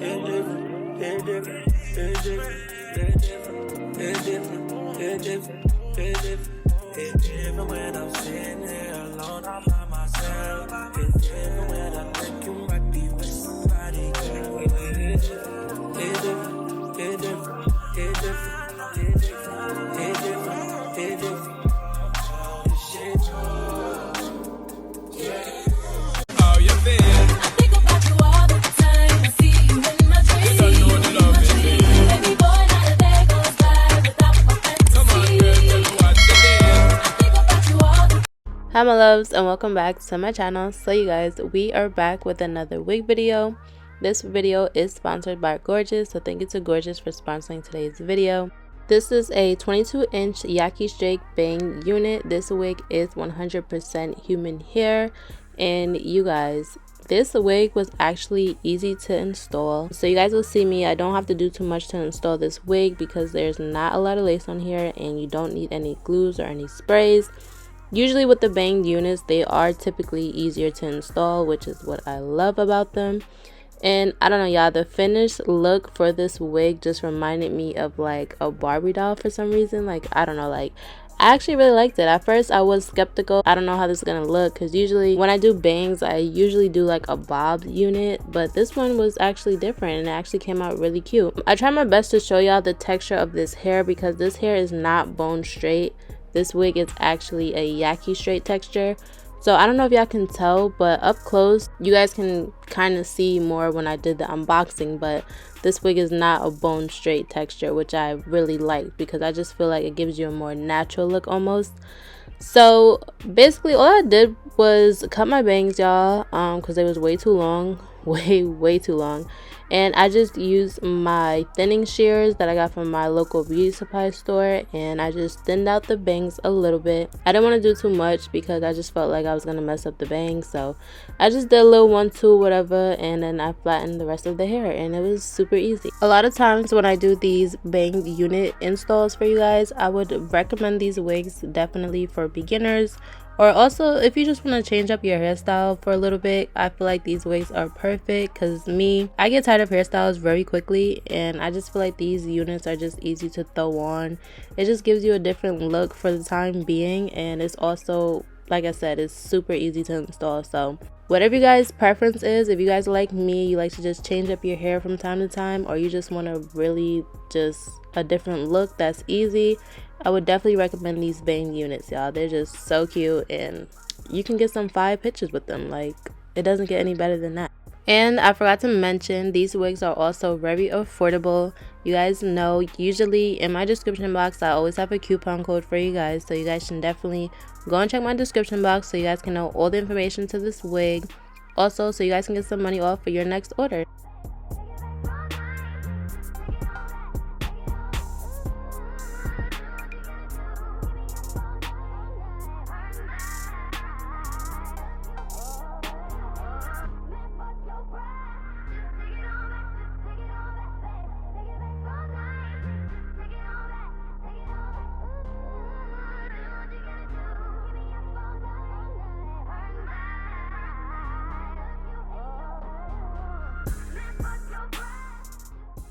It's different when I'm sitting there alone, I'm by myself. It's different when I think you might be with somebody. It's different, it's different, it's different, it's different, it's different, it's different, it's different. This shit how you feel? I think about you all the time. I see you in my dreams. You don't know the love in me. Baby boy, not a day goes by without my fantasy. Come on, girl, tell me what's the deal. I think about you all the Hi my loves, and welcome back to my channel. So you guys, we are back with another wig video. This video is sponsored by Gorgius, so thank you to Gorgius for sponsoring today's video. This is a 22-inch YAKI straight bang unit. This wig is 100% human hair, and you guys, this wig was actually easy to install. So you guys will see me, I don't have to do too much to install this wig because there's not a lot of lace on here, and you don't need any glues or any sprays. Usually with the banged units, they are typically easier to install, which is what I love about them. And I don't know, y'all, the finished look for this wig just reminded me of like a Barbie doll for some reason. Like, I don't know, like I actually really liked it. At first I was skeptical. I don't know how this is gonna look, because usually when I do bangs, I usually do like a bob unit, but this one was actually different and it actually came out really cute. I tried my best to show y'all the texture of this hair because this hair is not bone straight. This wig is actually a YAKI straight texture. So I don't know if y'all can tell, but up close you guys can kind of see more when I did the unboxing, but this wig is not a bone straight texture, which I really like because I just feel like it gives you a more natural look almost. So basically all I did was cut my bangs, y'all, because they was way too long, way too long. And I just used my thinning shears that I got from my local beauty supply store, and I just thinned out the bangs a little bit. I didn't want to do too much because I just felt like I was going to mess up the bangs, so I just did a little 1-2 whatever, and then I flattened the rest of the hair, and it was super easy. A lot of times when I do these bang unit installs for you guys, I would recommend these wigs definitely for beginners, or also if you just want to change up your hairstyle for a little bit. I feel like these wigs are perfect because I get tired of hairstyles very quickly, and I just feel like these units are just easy to throw on. It just gives you a different look for the time being, and it's also, like I said, it's super easy to install. So whatever you guys' preference is, if you guys like me, you like to just change up your hair from time to time, or you just want to really just a different look that's easy, I would definitely recommend these bang units, y'all. They're just so cute, and you can get some fire pictures with them. Like, it doesn't get any better than that. And I forgot to mention, these wigs are also very affordable. You guys know, usually in my description box, I always have a coupon code for you guys, so you guys can definitely go and check my description box so you guys can know all the information to this wig. Also, so you guys can get some money off for your next order.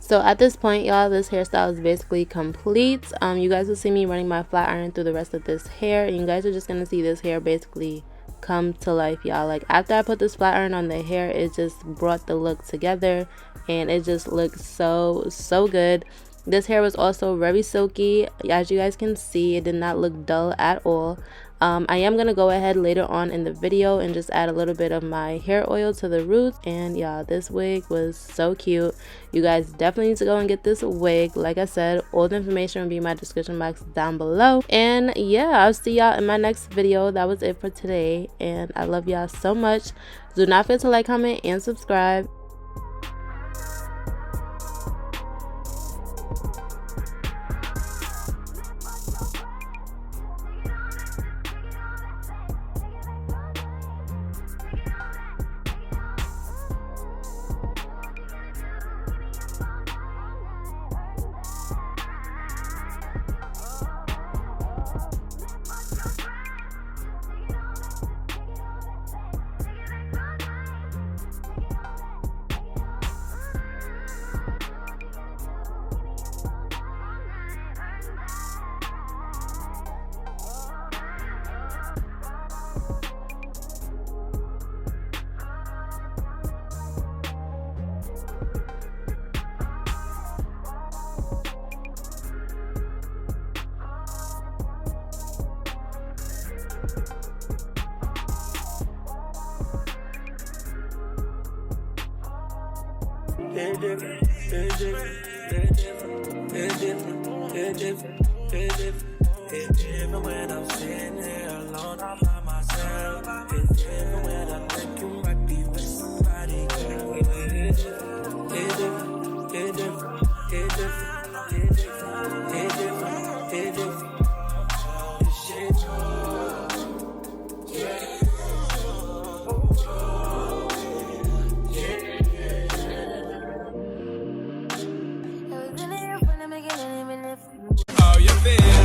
So at this point, y'all, this hairstyle is basically complete. You guys will see me running my flat iron through the rest of this hair, and you guys are just gonna see this hair basically come to life, y'all. Like, after I put this flat iron on the hair, it just brought the look together, and it just looks so good. This hair was also very silky. As you guys can see, it did not look dull at all. I am going to go ahead later on in the video and just add a little bit of my hair oil to the roots. And yeah, this wig was so cute. You guys definitely need to go and get this wig. Like I said, all the information will be in my description box down below. And yeah, I'll see y'all in my next video. That was it for today, and I love y'all so much. Do not forget to like, comment, and subscribe. It's different, it's different, it's different, it's different, it's different, it's different. It's different when I'm sitting here alone, I'm by myself. It's different when I think you might be with somebody. It's different, it's different, it's different, it's different, it's different, it's different, it's different. This shit's Oh, you feel